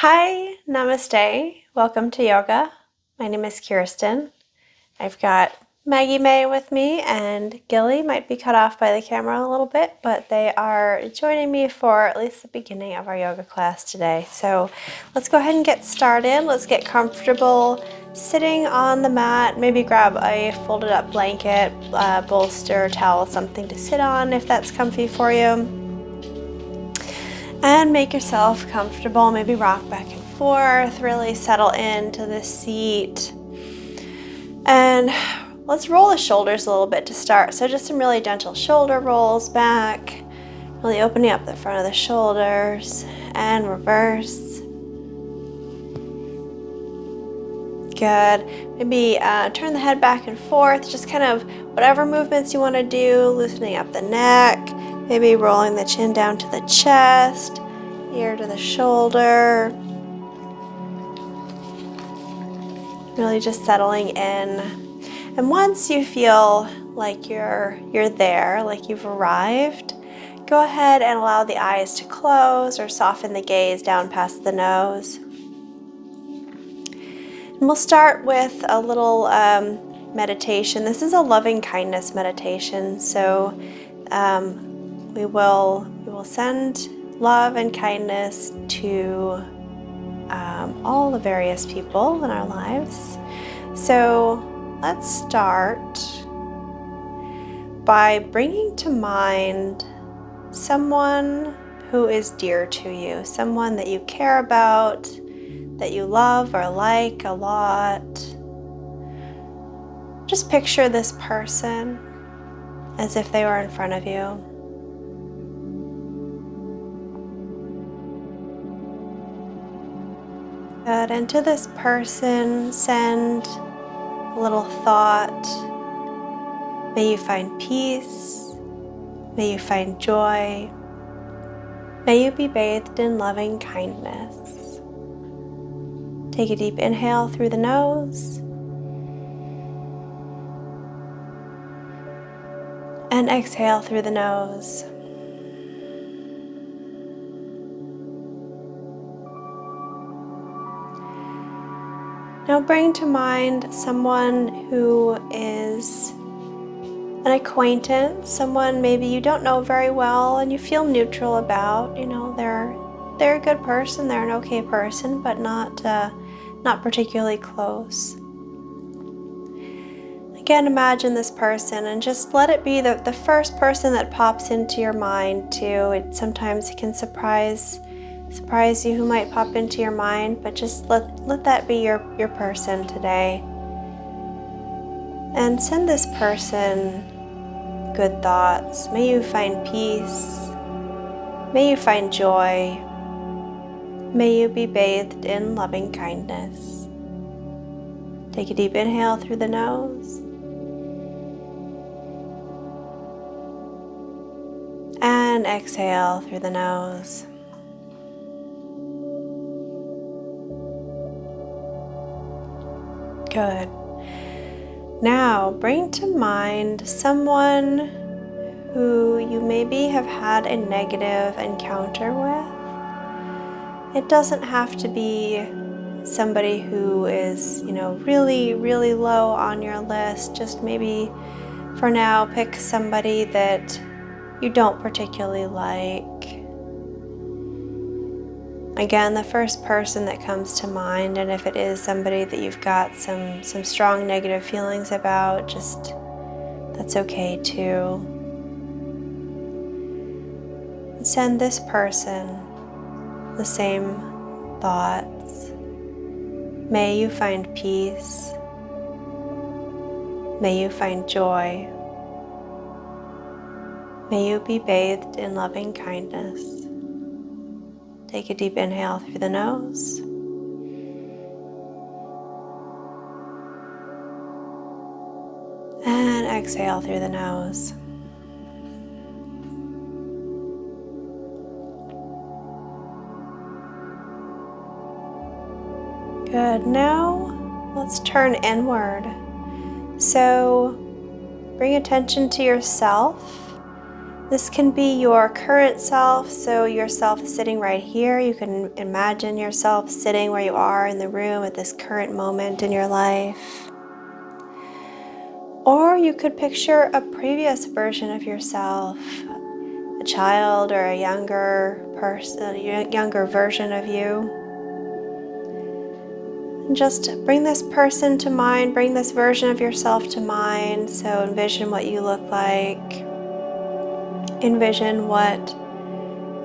Hi, namaste. Welcome to yoga. My name is Kirsten. I've got Maggie May with me, and Gilly might be cut off by the camera a little bit, but they are joining me for at least the beginning of our yoga class today. So let's go ahead and get started. Let's get comfortable sitting on the mat. Maybe grab a folded up blanket, bolster, towel, something to sit on if that's comfy for you. And make yourself comfortable, maybe rock back and forth, really settle into this seat. And let's roll the shoulders a little bit to start. So just some really gentle shoulder rolls back, really opening up the front of the shoulders and reverse. Good. Maybe turn the head back and forth, just kind of whatever movements you want to do, loosening up the neck. Maybe rolling the chin down to the chest, ear to the shoulder. Really just settling in. And once you feel like you're there, like you've arrived, go ahead and allow the eyes to close or soften the gaze down past the nose. And we'll start with a little meditation. This is a loving kindness meditation. So we will send love and kindness to all the various people in our lives. So let's start by bringing to mind someone who is dear to you, someone that you care about, that you love or like a lot. Just picture this person as if they were in front of you. Good. And to this person, send a little thought. May you find peace. May you find joy. May you be bathed in loving kindness. Take a deep inhale through the nose. And exhale through the nose. Now bring to mind someone who is an acquaintance, someone maybe you don't know very well and you feel neutral about. You know, they're a good person, they're an okay person, but not particularly close. Again, imagine this person and just let it be the first person that pops into your mind too. Sometimes it can surprise you who might pop into your mind, but just let that be your person today. And send this person good thoughts. May you find peace. May you find joy. May you be bathed in loving kindness. Take a deep inhale through the nose. And exhale through the nose. Good. Now bring to mind someone who you maybe have had a negative encounter with. It doesn't have to be somebody who is, really, really low on your list. Just maybe for now pick somebody that you don't particularly like. Again, the first person that comes to mind, and if it is somebody that you've got some strong negative feelings about, just that's okay too. Send this person the same thoughts. May you find peace. May you find joy. May you be bathed in loving kindness. Take a deep inhale through the nose. And exhale through the nose. Good. Now let's turn inward. So bring attention to yourself. This can be your current self, so yourself is sitting right here. You can imagine yourself sitting where you are in the room at this current moment in your life. Or you could picture a previous version of yourself, a child or a younger person, a younger version of you. And just bring this person to mind, bring this version of yourself to mind. So envision what you look like. Envision what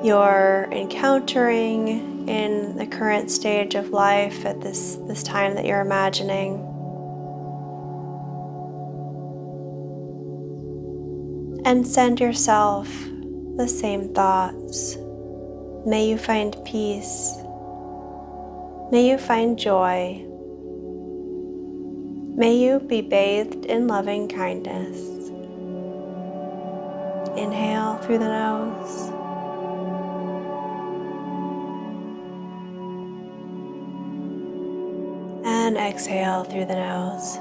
you're encountering in the current stage of life at this time that you're imagining. And send yourself the same thoughts. May you find peace. May you find joy. May you be bathed in loving kindness. Inhale through the nose. And exhale through the nose.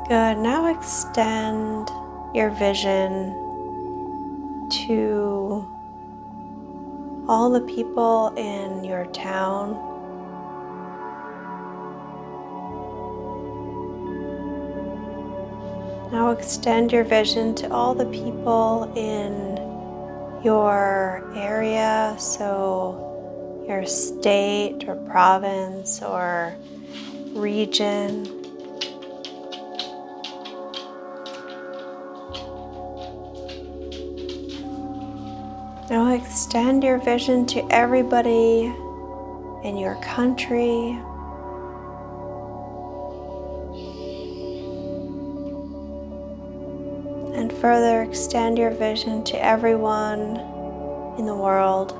Good. Now extend your vision to all the people in your town. Now extend your vision to all the people in your area, so your state or province or region. Now extend your vision to everybody in your country. And further extend your vision to everyone in the world.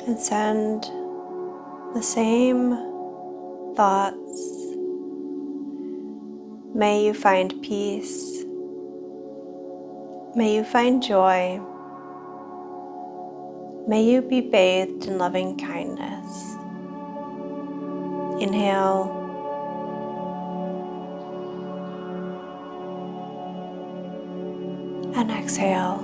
And send the same thoughts. May you find peace. May you find joy. May you be bathed in loving kindness. Inhale. And exhale.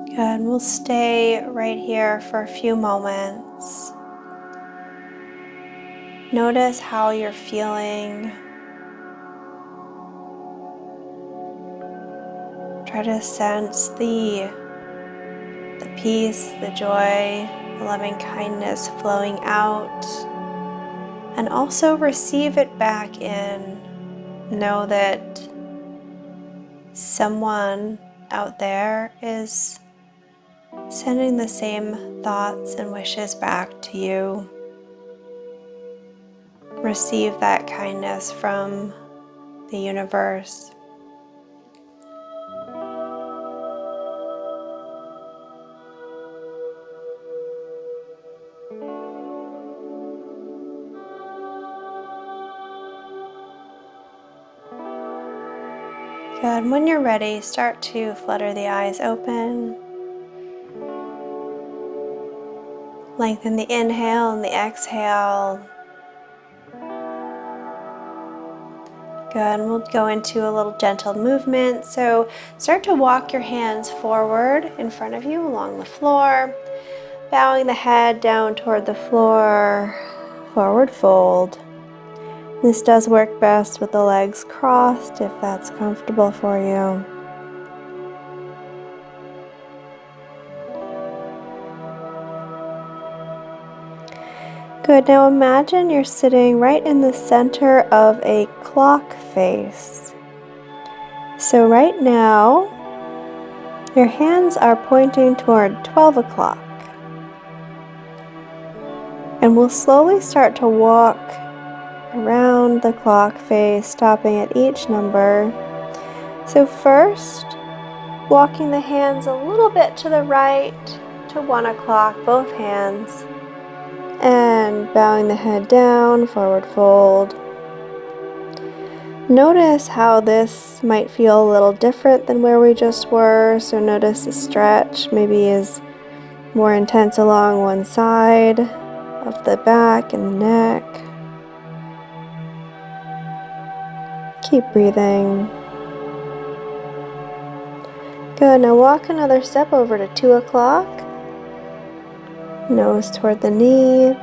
Good. And we'll stay right here for a few moments. Notice how you're feeling. Try to sense the peace, the joy, the loving kindness flowing out. And also receive it back in. Know that someone out there is sending the same thoughts and wishes back to you. Receive that kindness from the universe. Good. When you're ready, start to flutter the eyes open. Lengthen the inhale and the exhale. Good. And we'll go into a little gentle movement. So start to walk your hands forward in front of you along the floor, bowing the head down toward the floor, forward fold. This does work best with the legs crossed if that's comfortable for you. Good. Now imagine you're sitting right in the center of a clock face. So right now, your hands are pointing toward 12 o'clock. And we'll slowly start to walk around the clock face, stopping at each number. So first, walking the hands a little bit to the right to 1 o'clock, both hands, and bowing the head down, forward fold. Notice how this might feel a little different than where we just were, so notice the stretch maybe is more intense along one side of the back and the neck. Keep breathing. Good, now walk another step over to 2 o'clock. Nose toward the knee.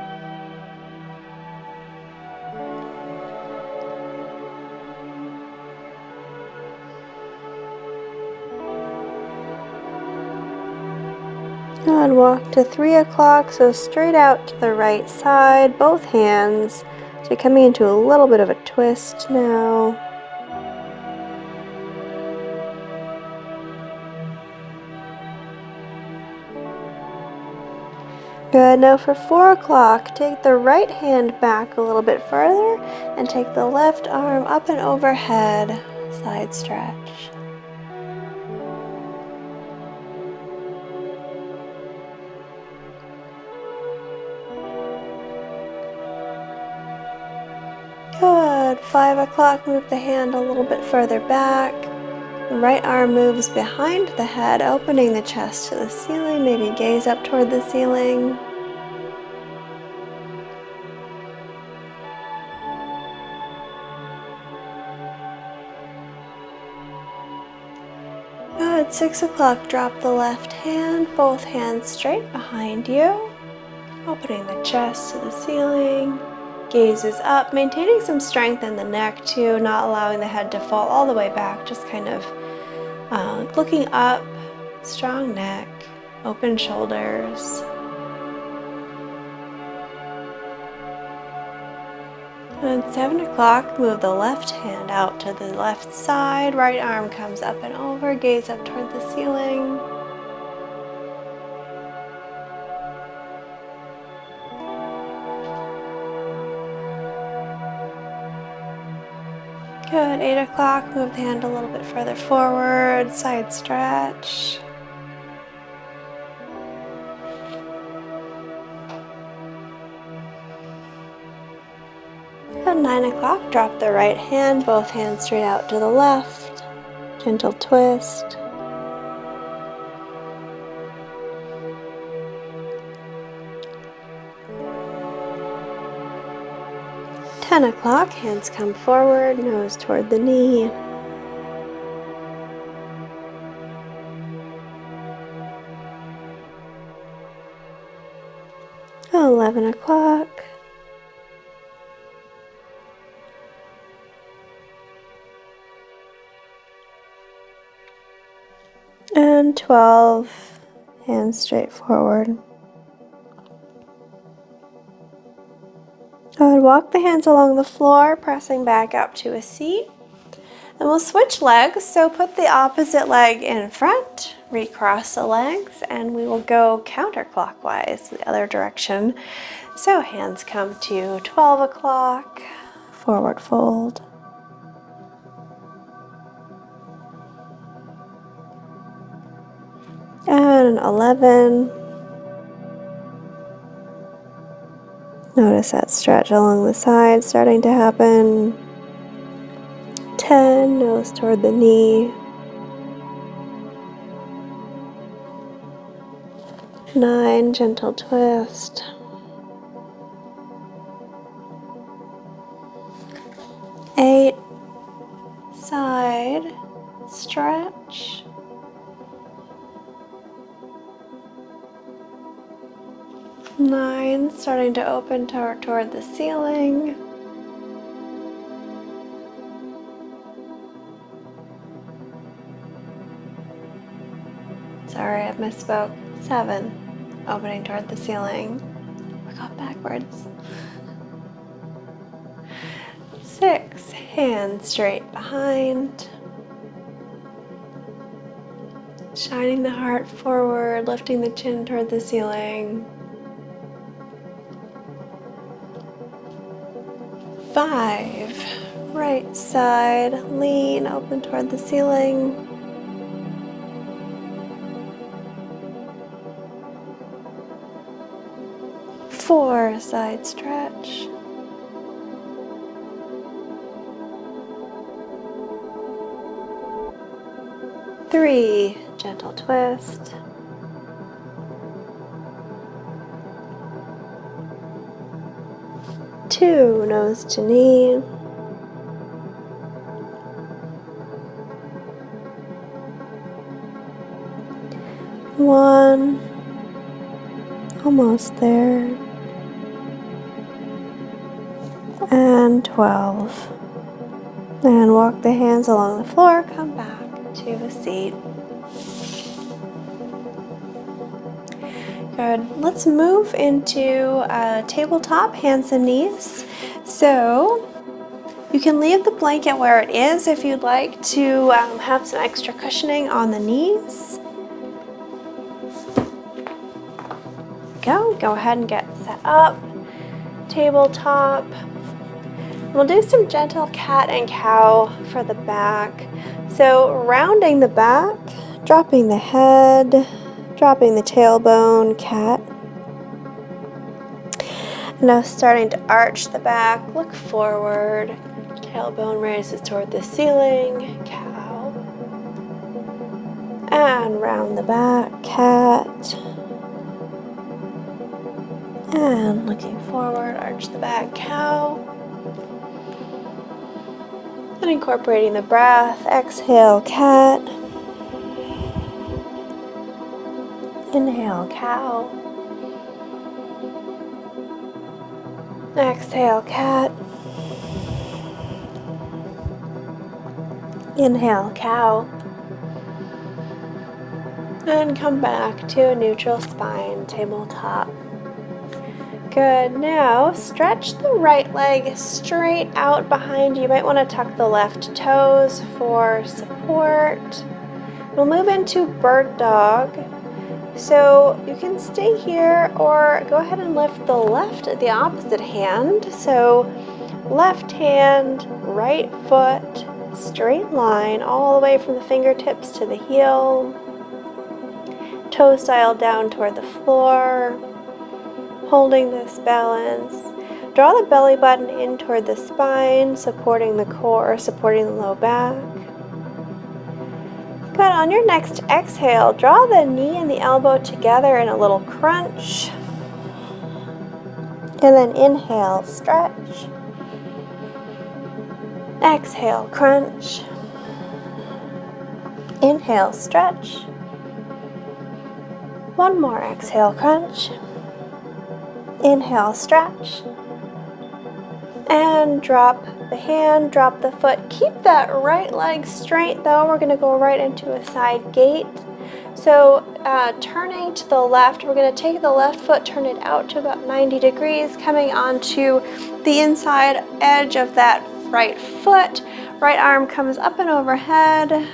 And walk to 3 o'clock, so straight out to the right side, both hands. So you're coming into a little bit of a twist now. Good, now for 4 o'clock, take the right hand back a little bit further and take the left arm up and overhead, side stretch. Good, 5 o'clock, move the hand a little bit further back. The right arm moves behind the head, opening the chest to the ceiling, maybe gaze up toward the ceiling. Good, 6 o'clock, drop the left hand, both hands straight behind you, opening the chest to the ceiling. Gaze is up, maintaining some strength in the neck too, not allowing the head to fall all the way back, just kind of looking up, strong neck, open shoulders. At 7 o'clock, move the left hand out to the left side, right arm comes up and over, gaze up toward the ceiling. Good, 8 o'clock, move the hand a little bit further forward, side stretch. At 9 o'clock, drop the right hand, both hands straight out to the left, gentle twist. At 10 o'clock, hands come forward, nose toward the knee. At 11 o'clock. And 12, hands straight forward. I would walk the hands along the floor, pressing back up to a seat. And we'll switch legs, so put the opposite leg in front, recross the legs, and we will go counterclockwise, the other direction. So hands come to 12 o'clock, forward fold. And 11. Notice that stretch along the side starting to happen. 10, nose toward the knee. 9, gentle twist. 8, side stretch. 9, starting to open toward the ceiling. 7, opening toward the ceiling. I got backwards. 6, hands straight behind. Shining the heart forward, lifting the chin toward the ceiling. 5, right side, lean, open toward the ceiling. 4, side stretch. 3, gentle twist. 2, nose to knee. 1, almost there. And 12. And walk the hands along the floor, come back to a seat. Good. Let's move into tabletop, hands and knees. So you can leave the blanket where it is if you'd like to have some extra cushioning on the knees. Go ahead and get set up. Tabletop. We'll do some gentle cat and cow for the back. So rounding the back, dropping the head, dropping the tailbone, cat. Now starting to arch the back, look forward. Tailbone raises toward the ceiling, cow. And round the back, cat. And looking forward, arch the back, cow. And incorporating the breath, exhale, cat. Inhale, cow. Exhale, cat. Inhale, cow. And come back to a neutral spine, tabletop. Good. Now stretch the right leg straight out behind you. You might want to tuck the left toes for support. We'll move into bird dog. So you can stay here or go ahead and lift the opposite hand. So left hand, right foot, straight line all the way from the fingertips to the heel. Toe style down toward the floor. Holding this balance. Draw the belly button in toward the spine, supporting the core, supporting the low back. Good. On your next exhale, draw the knee and the elbow together in a little crunch. And then inhale, stretch. Exhale, crunch. Inhale, stretch. One more exhale, crunch. Inhale, stretch. And drop the hand, drop the foot. Keep that right leg straight though. We're going to go right into a side gate. So turning to the left, we're going to take the left foot, turn it out to about 90 degrees, coming onto the inside edge of that right foot. Right arm comes up and overhead.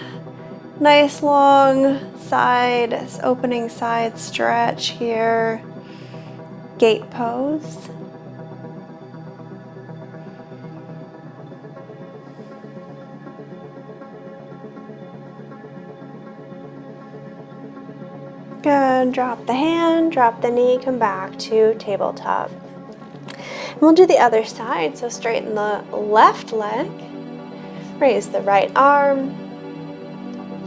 Nice long side, opening side stretch here. Gate pose. Good. Drop the hand, drop the knee, come back to tabletop. And we'll do the other side. So straighten the left leg, raise the right arm.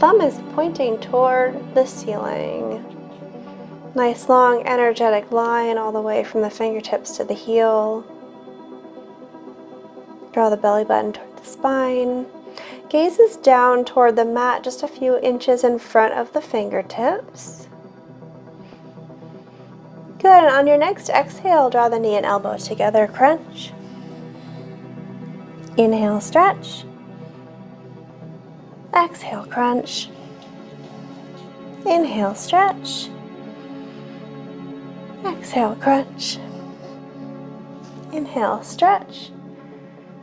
Thumb is pointing toward the ceiling. Nice long energetic line all the way from the fingertips to the heel. Draw the belly button toward the spine. Gaze is down toward the mat, just a few inches in front of the fingertips. Good. And on your next exhale, draw the knee and elbow together, crunch. Inhale, stretch. Exhale, crunch. Inhale, stretch. Exhale, crunch. Inhale, stretch.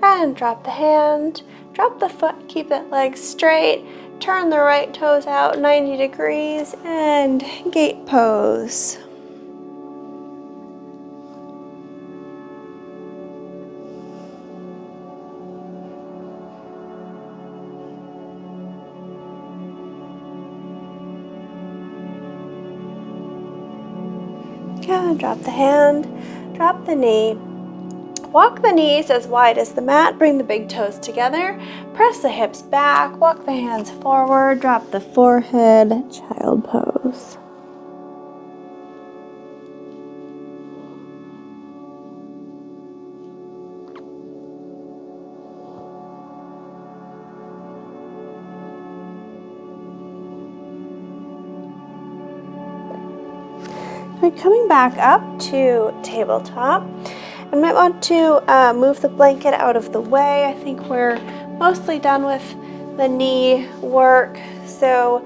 And drop the hand, drop the foot, keep that leg straight. Turn the right toes out 90 degrees and gate pose. Good. Drop the hand, drop the knee. Walk the knees as wide as the mat. Bring the big toes together. Press the hips back. Walk the hands forward. Drop the forehead. Child pose. We're coming back up to tabletop. I might want to move the blanket out of the way. I think we're mostly done with the knee work. So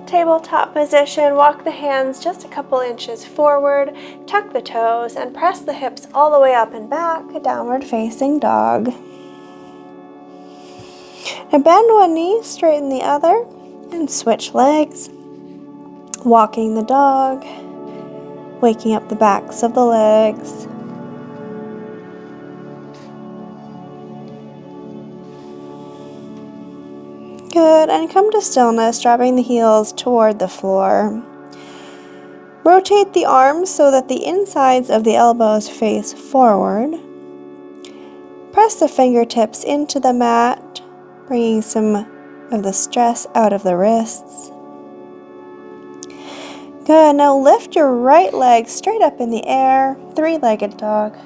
tabletop position, walk the hands just a couple inches forward, tuck the toes, and press the hips all the way up and back, a downward facing dog. Now bend one knee, straighten the other, and switch legs. Walking the dog, waking up the backs of the legs. Good, and come to stillness, dropping the heels toward the floor. Rotate the arms so that the insides of the elbows face forward. Press the fingertips into the mat, bringing some of the stress out of the wrists. Good, now lift your right leg straight up in the air, three-legged dog.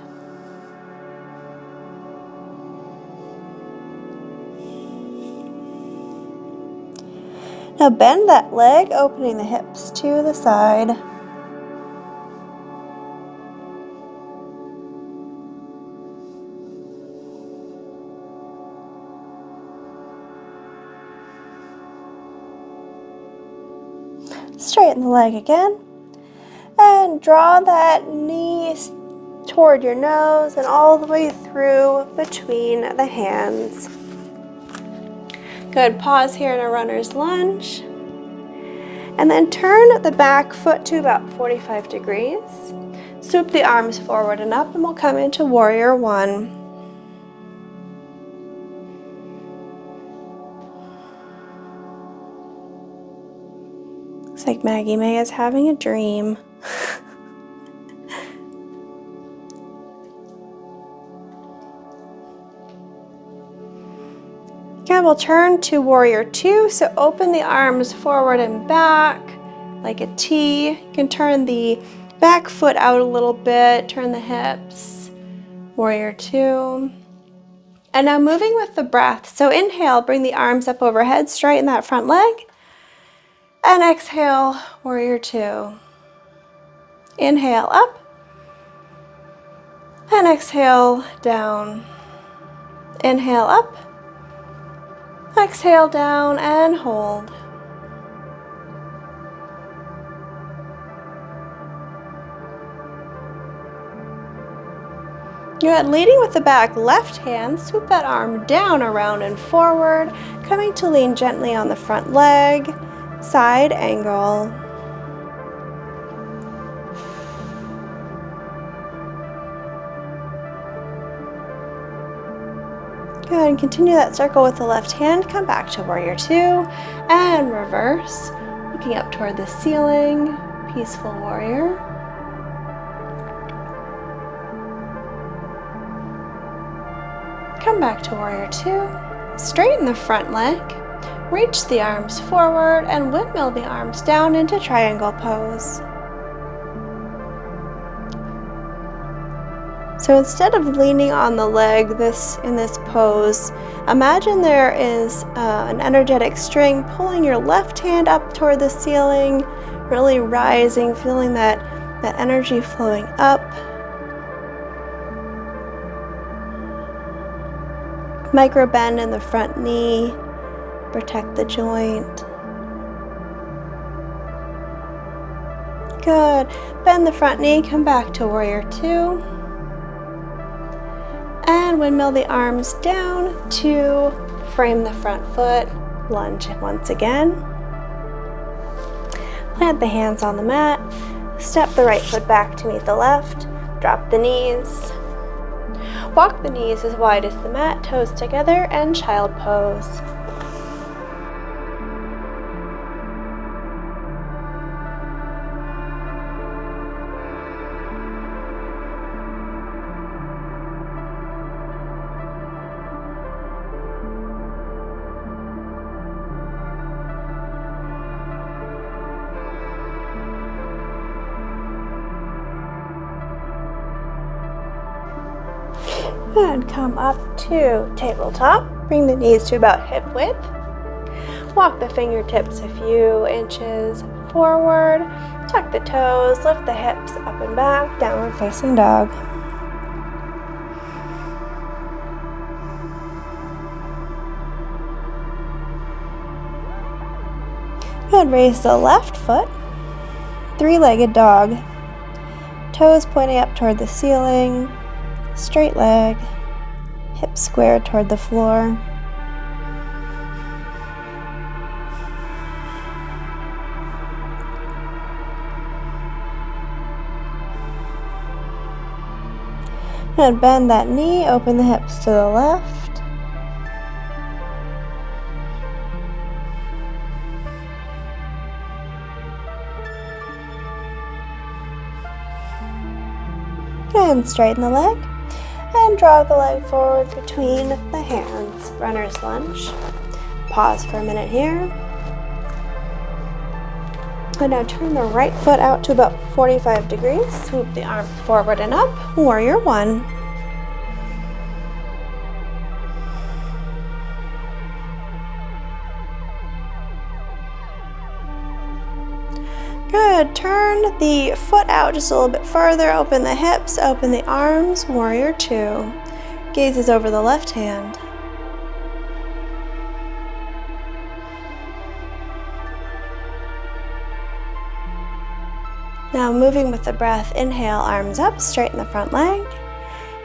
Now bend that leg, opening the hips to the side. Straighten the leg again. And draw that knee toward your nose and all the way through between the hands. Good, pause here in a runner's lunge. And then turn the back foot to about 45 degrees. Swoop the arms forward and up, and we'll come into warrior one. Looks like Maggie May is having a dream. Okay, we'll turn to warrior two. So open the arms forward and back like a T. You can turn the back foot out a little bit, turn the hips. Warrior two. And now moving with the breath. So inhale, bring the arms up overhead, straighten that front leg. And exhale, warrior two. Inhale up. And exhale down. Inhale up. Exhale down and hold. Good. Leading with the back left hand, swoop that arm down, around and forward, coming to lean gently on the front leg, side angle. Good, and continue that circle with the left hand. Come back to warrior two and reverse, looking up toward the ceiling, peaceful warrior. Come back to warrior two, straighten the front leg, reach the arms forward and windmill the arms down into triangle pose. So instead of leaning on the leg in this pose, imagine there is an energetic string pulling your left hand up toward the ceiling, really rising, feeling that energy flowing up. Micro bend in the front knee, protect the joint. Good. Bend the front knee, come back to warrior two. And windmill the arms down to frame the front foot. Lunge once again. Plant the hands on the mat. Step the right foot back to meet the left. Drop the knees. Walk the knees as wide as the mat, toes together, and child pose. And come up to tabletop. Bring the knees to about hip width. Walk the fingertips a few inches forward. Tuck the toes, lift the hips up and back, downward facing dog. Good, raise the left foot, three-legged dog. Toes pointing up toward the ceiling, straight leg, hips square toward the floor. And bend that knee, open the hips to the left. And straighten the leg. And draw the leg forward between the hands. Runner's lunge. Pause for a minute here. And now turn the right foot out to about 45 degrees. Swoop the arm forward and up. Warrior one. Good. Turn the foot out just a little bit further. Open the hips, open the arms. Warrior two. Gazes over the left hand. Now moving with the breath, inhale, arms up, straighten the front leg,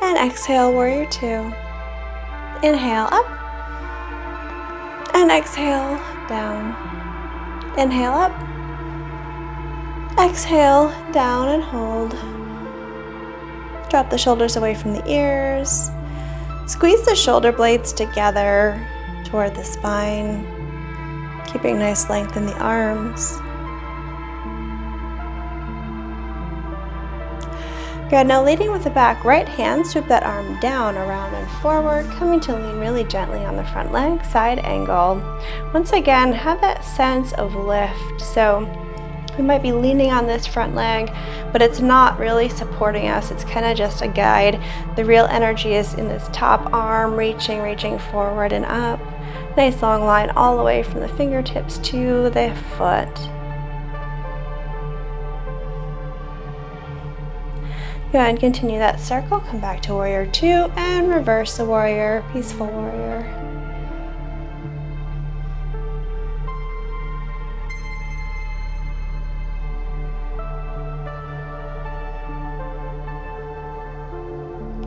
and exhale, warrior two. Inhale up, and exhale down. Inhale up, exhale down and hold. Drop the shoulders away from the ears. Squeeze the shoulder blades together toward the spine, keeping nice length in the arms. Good, now leading with the back right hand, swoop that arm down, around and forward, coming to lean really gently on the front leg, side angle. Once again, have that sense of lift. So we might be leaning on this front leg, but it's not really supporting us. It's kind of just a guide. The real energy is in this top arm, reaching forward and up. Nice long line all the way from the fingertips to the foot. Go ahead and continue that circle. Come back to warrior two and reverse the warrior, peaceful warrior.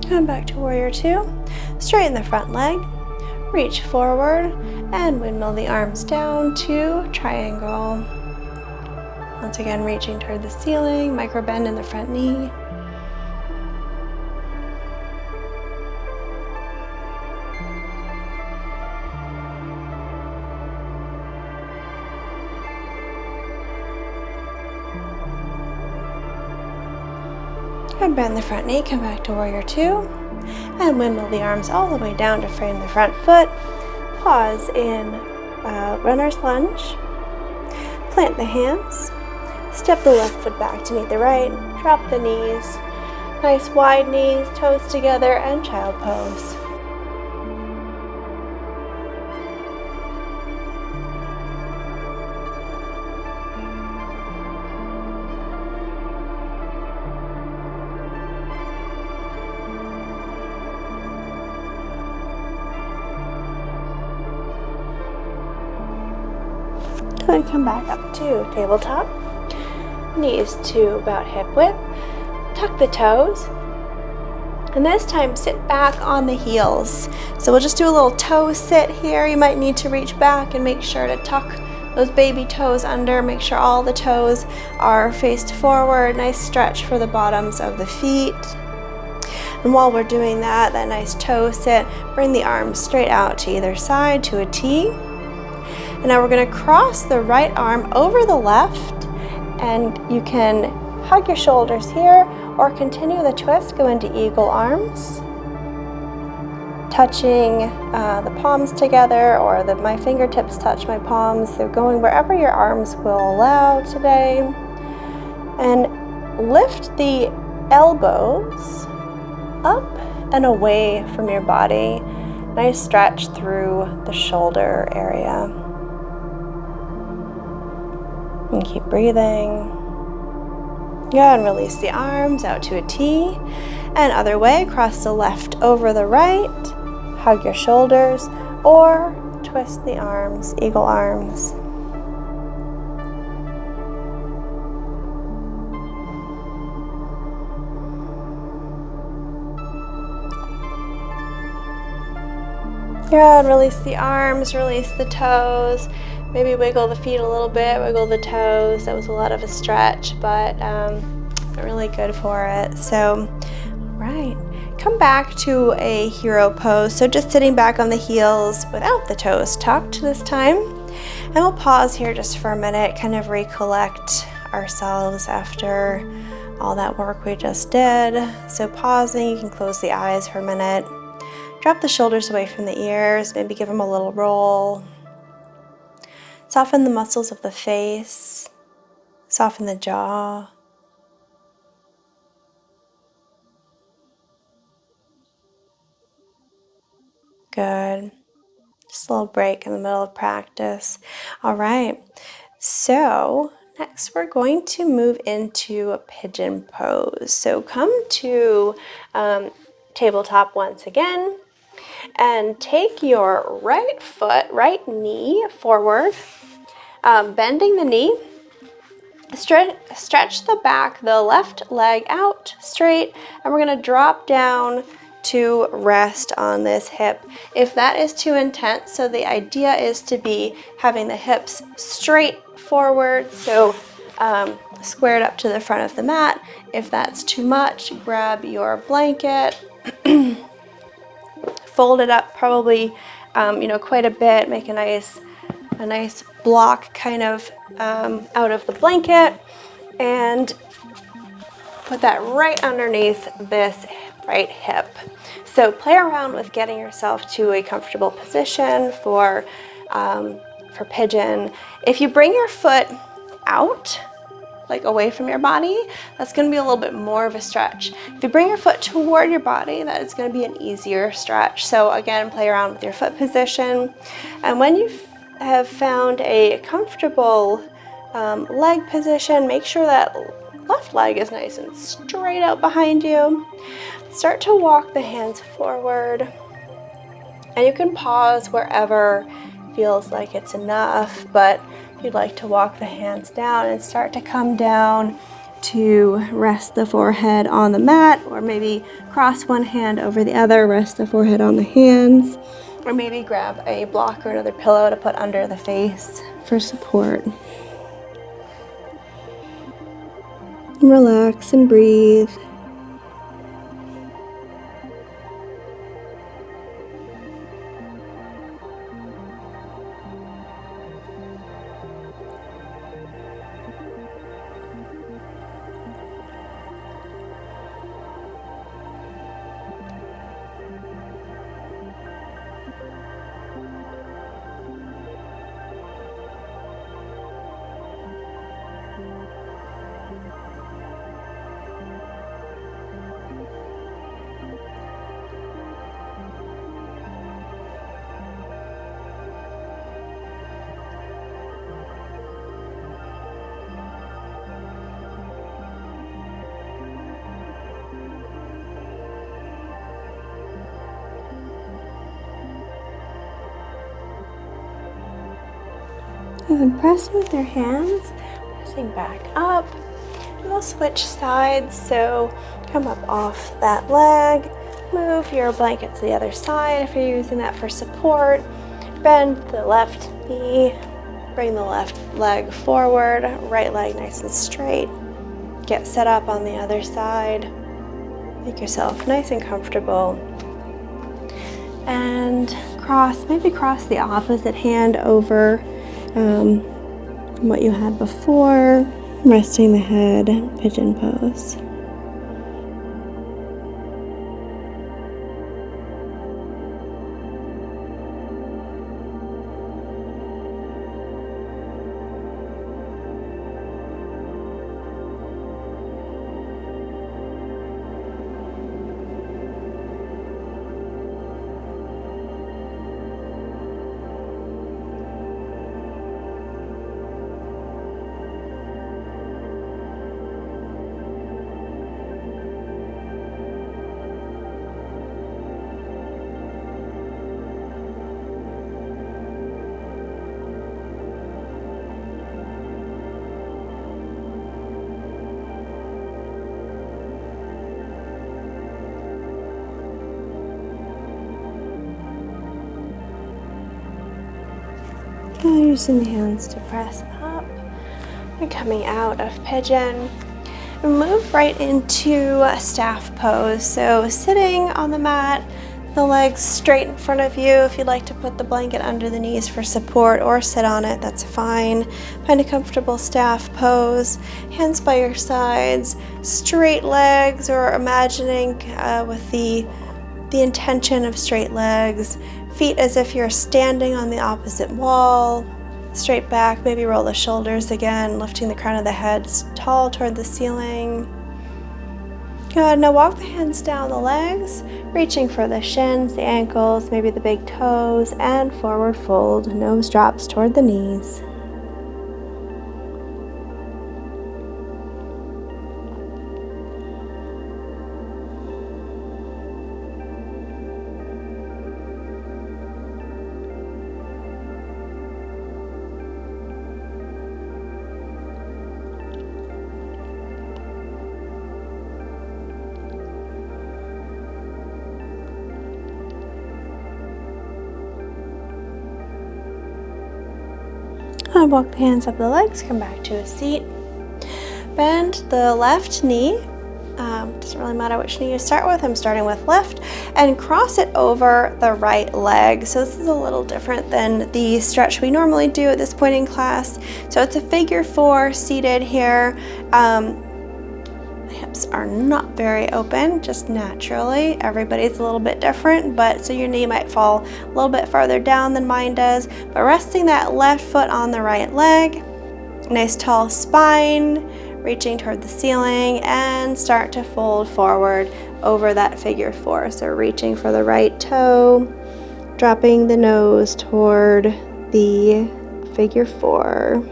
Come back to warrior two. Straighten the front leg. Reach forward and windmill the arms down to triangle. Once again, reaching toward the ceiling, micro bend in the front knee. And bend the front knee, come back to warrior two, and windmill the arms all the way down to frame the front foot. Pause in runner's lunge. Plant the hands. Step the left foot back to meet the right. Drop the knees. Nice wide knees, toes together, and child pose. And come back up to tabletop. Knees to about hip width. Tuck the toes. And this time sit back on the heels. So we'll just do a little toe sit here. You might need to reach back and make sure to tuck those baby toes under. Make sure all the toes are faced forward. Nice stretch for the bottoms of the feet. And while we're doing that nice toe sit, bring the arms straight out to either side to a T. And now we're going to cross the right arm over the left, and you can hug your shoulders here or continue the twist, go into eagle arms, touching the palms together, or my fingertips touch my palms. They're going wherever your arms will allow today. And lift the elbows up and away from your body. Nice stretch through the shoulder area. And keep breathing. Go ahead and release the arms out to a T. And other way, cross the left over the right. Hug your shoulders or twist the arms, eagle arms. Good, release the arms, release the toes. Maybe wiggle the feet a little bit, wiggle the toes. That was a lot of a stretch, but really good for it. So, right. Come back to a hero pose. So just sitting back on the heels without the toes tucked this time. And we'll pause here just for a minute, kind of recollect ourselves after all that work we just did. So pausing, you can close the eyes for a minute. Drop the shoulders away from the ears, maybe give them a little roll. Soften the muscles of the face, soften the jaw. Good. Just a little break in the middle of practice. All right, so next we're going to move into a pigeon pose. So come to tabletop once again. And take your right foot, right knee forward, bending the knee. Stretch the back, the left leg out straight, and we're going to drop down to rest on this hip. If that is too intense, so the idea is to be having the hips straight forward, so squared up to the front of the mat. If that's too much, grab your blanket. Fold it up probably, quite a bit. Make a nice block kind of out of the blanket, and put that right underneath this right hip. So play around with getting yourself to a comfortable position for pigeon. If you bring your foot out, like away from your body, that's going to be a little bit more of a stretch. If you bring your foot toward your body, that is going to be an easier stretch. So again, play around with your foot position. And when you have found a comfortable leg position, make sure that left leg is nice and straight out behind you. Start to walk the hands forward. And you can pause wherever feels like it's enough, but if you'd like to walk the hands down and start to come down to rest the forehead on the mat, or maybe cross one hand over the other, rest the forehead on the hands, or maybe grab a block or another pillow to put under the face for support. Relax and breathe. And then press with your hands, pressing back up. And we'll switch sides, so come up off that leg, move your blanket to the other side if you're using that for support. Bend the left knee, bring the left leg forward, right leg nice and straight. Get set up on the other side. Make yourself nice and comfortable. And maybe cross the opposite hand over from what you had before, resting the head, pigeon pose. Using the hands to press up. We're coming out of pigeon. Move right into a staff pose. So sitting on the mat, the legs straight in front of you. If you'd like to put the blanket under the knees for support or sit on it, that's fine. Find a comfortable staff pose. Hands by your sides, straight legs, or imagining with the intention of straight legs. Feet as if you're standing on the opposite wall. Straight back, maybe roll the shoulders again, lifting the crown of the head tall toward the ceiling. Good, now walk the hands down the legs, reaching for the shins, the ankles, maybe the big toes, and forward fold, nose drops toward the knees. And walk the hands up the legs, come back to a seat. Bend the left knee. Doesn't really matter which knee you start with. I'm starting with left, and cross it over the right leg. So this is a little different than the stretch we normally do at this point in class. So it's a figure four seated here. The hips are not very open, just naturally. Everybody's a little bit different, but so your knee might fall a little bit farther down than mine does. But resting that left foot on the right leg, nice tall spine, reaching toward the ceiling, and start to fold forward over that figure four. So reaching for the right toe, dropping the nose toward the figure four.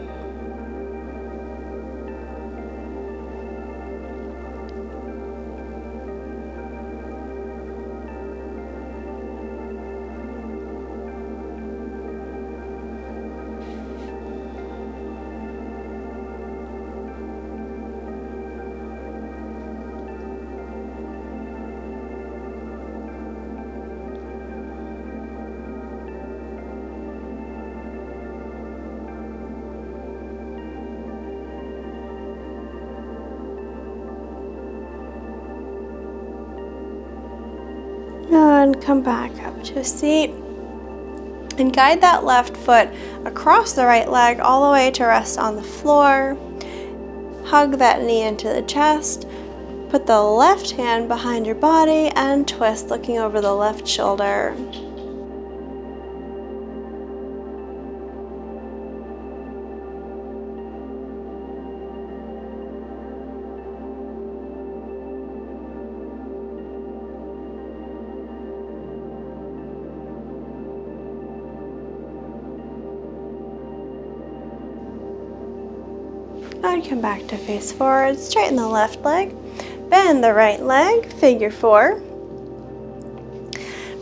And come back up to a seat. And guide that left foot across the right leg all the way to rest on the floor. Hug that knee into the chest. Put the left hand behind your body and twist, looking over the left shoulder. And come back to face forward, straighten the left leg, bend the right leg, figure four.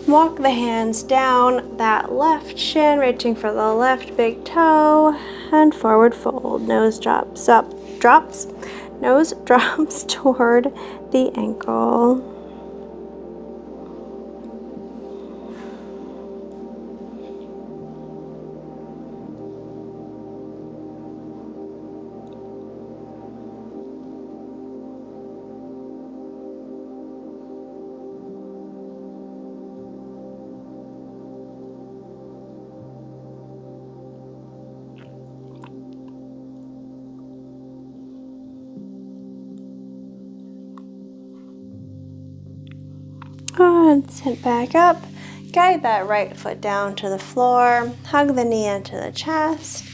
Walk the hands down that left shin, reaching for the left big toe, and forward fold. Nose drops up, nose drops toward the ankle. And sit back up, guide that right foot down to the floor, hug the knee into the chest,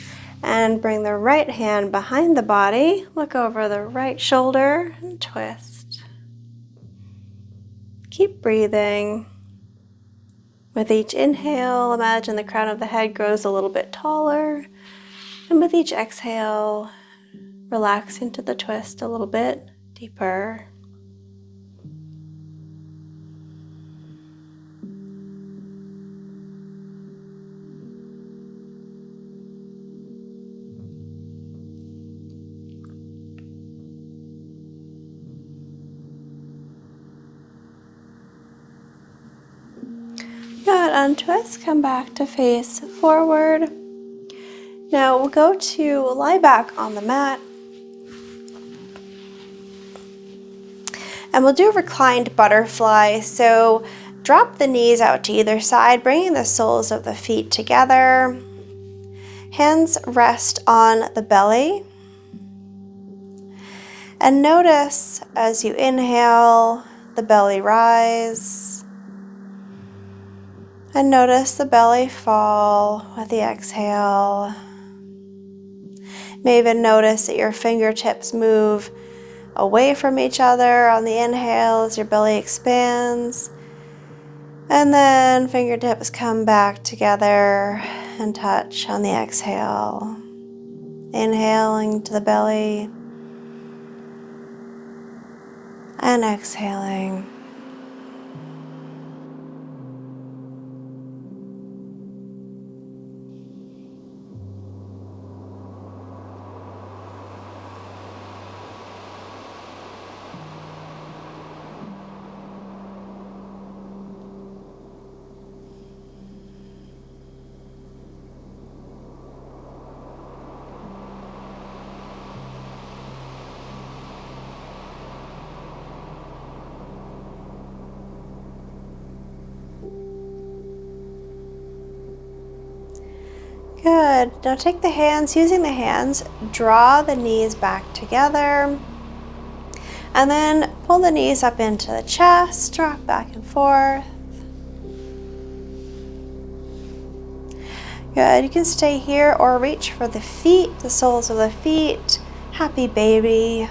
and bring the right hand behind the body, look over the right shoulder, and twist. Keep breathing. With each inhale, imagine the crown of the head grows a little bit taller, and with each exhale, relax into the twist a little bit deeper. Good, untwist, come back to face forward. Now we'll go to lie back on the mat. And we'll do reclined butterfly. So drop the knees out to either side, bringing the soles of the feet together. Hands rest on the belly. And notice as you inhale, the belly rise. And notice the belly fall with the exhale. You may even notice that your fingertips move away from each other on the inhale as your belly expands. And then fingertips come back together and touch on the exhale. Inhaling to the belly and exhaling. Good. Now take the hands, using the hands, draw the knees back together. And then pull the knees up into the chest, rock back and forth. Good. You can stay here or reach for the feet, the soles of the feet. Happy baby.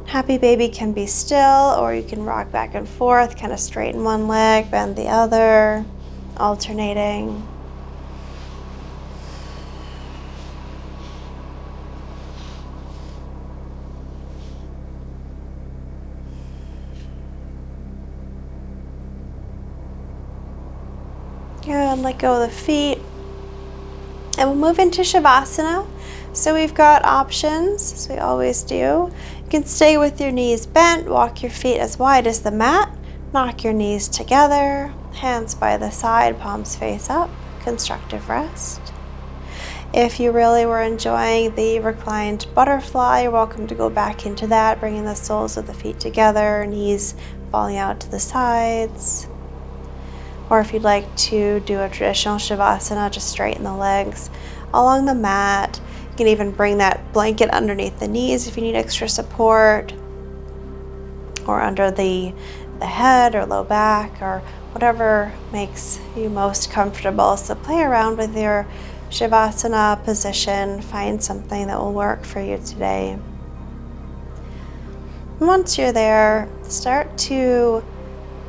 Happy baby can be still, or you can rock back and forth, kind of straighten one leg, bend the other, alternating. Good, let go of the feet. And we'll move into Shavasana. So we've got options, as we always do. You can stay with your knees bent, walk your feet as wide as the mat, knock your knees together, hands by the side, palms face up, constructive rest. If you really were enjoying the reclined butterfly, you're welcome to go back into that, bringing the soles of the feet together, knees falling out to the sides. Or if you'd like to do a traditional Shavasana, just straighten the legs along the mat. You can even bring that blanket underneath the knees if you need extra support, or under the head or low back, or whatever makes you most comfortable. So play around with your Shavasana position, find something that will work for you today. And once you're there, start to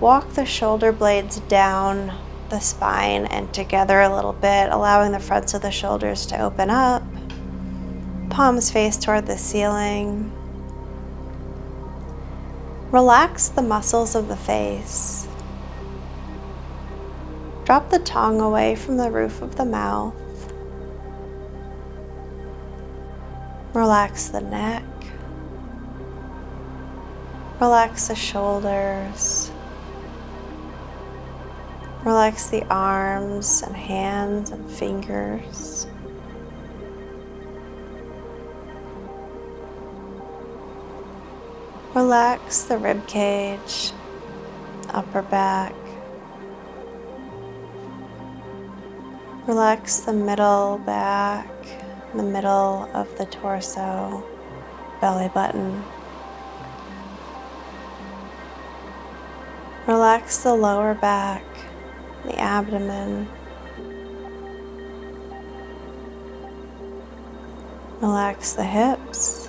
walk the shoulder blades down the spine and together a little bit, allowing the fronts of the shoulders to open up. Palms face toward the ceiling. Relax the muscles of the face. Drop the tongue away from the roof of the mouth. Relax the neck. Relax the shoulders. Relax the arms and hands and fingers. Relax the rib cage, upper back. Relax the middle back, the middle of the torso, belly button. Relax the lower back, the abdomen. Relax the hips.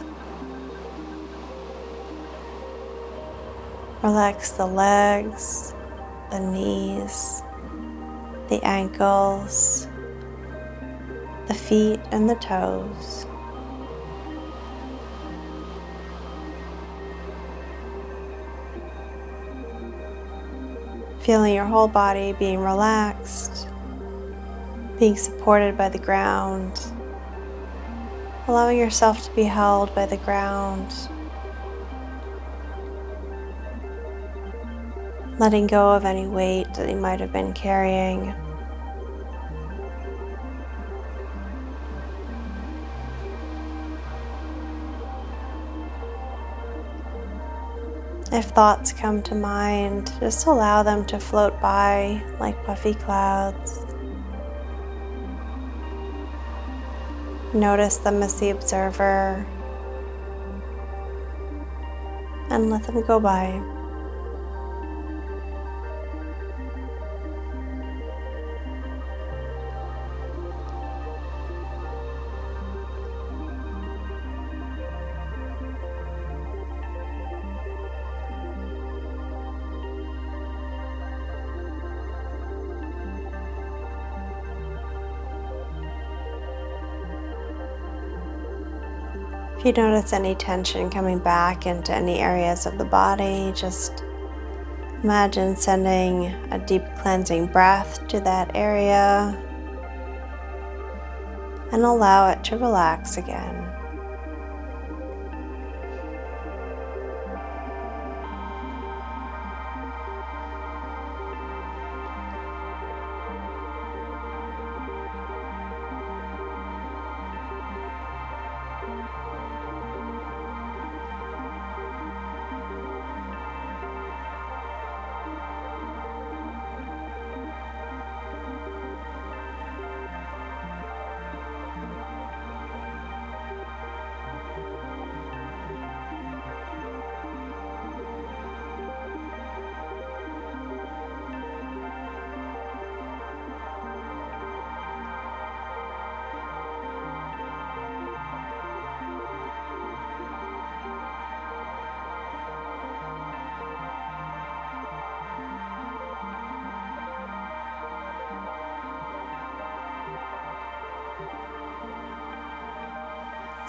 Relax the legs, the knees, the ankles, the feet and the toes. Feeling your whole body being relaxed, being supported by the ground, allowing yourself to be held by the ground, letting go of any weight that you might have been carrying. If thoughts come to mind, just allow them to float by like puffy clouds. Notice them as the observer and let them go by. If you notice any tension coming back into any areas of the body, just imagine sending a deep cleansing breath to that area and allow it to relax again.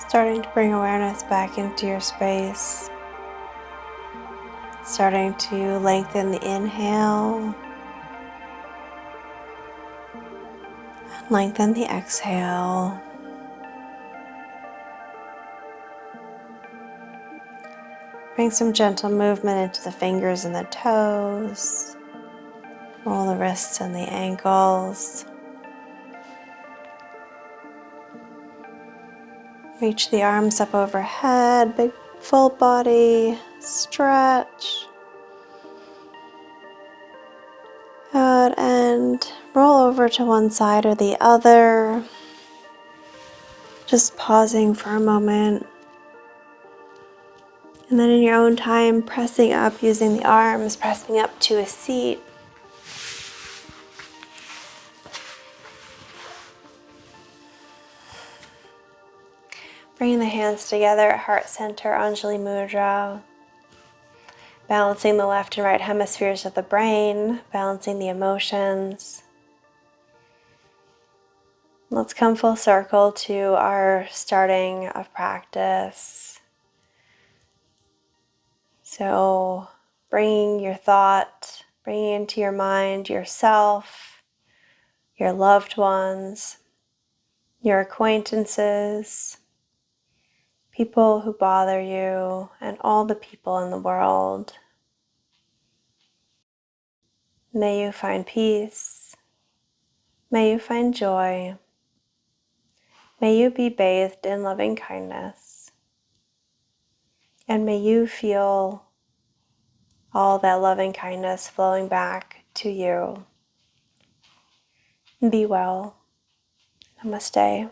Starting to bring awareness back into your space. Starting to lengthen the inhale, lengthen the exhale. Bring some gentle movement into the fingers and the toes. Roll the wrists and the ankles. Reach the arms up overhead, big full body stretch. Good, and roll over to one side or the other. Just pausing for a moment. And then in your own time, pressing up using the arms, pressing up to a seat. Bringing the hands together at heart center, Anjali Mudra. Balancing the left and right hemispheres of the brain, balancing the emotions. Let's come full circle to our starting of practice. So bringing your thought, bringing into your mind yourself, your loved ones, your acquaintances, people who bother you, and all the people in the world. May you find peace. May you find joy. May you be bathed in loving kindness. And may you feel all that loving kindness flowing back to you. Be well. Namaste.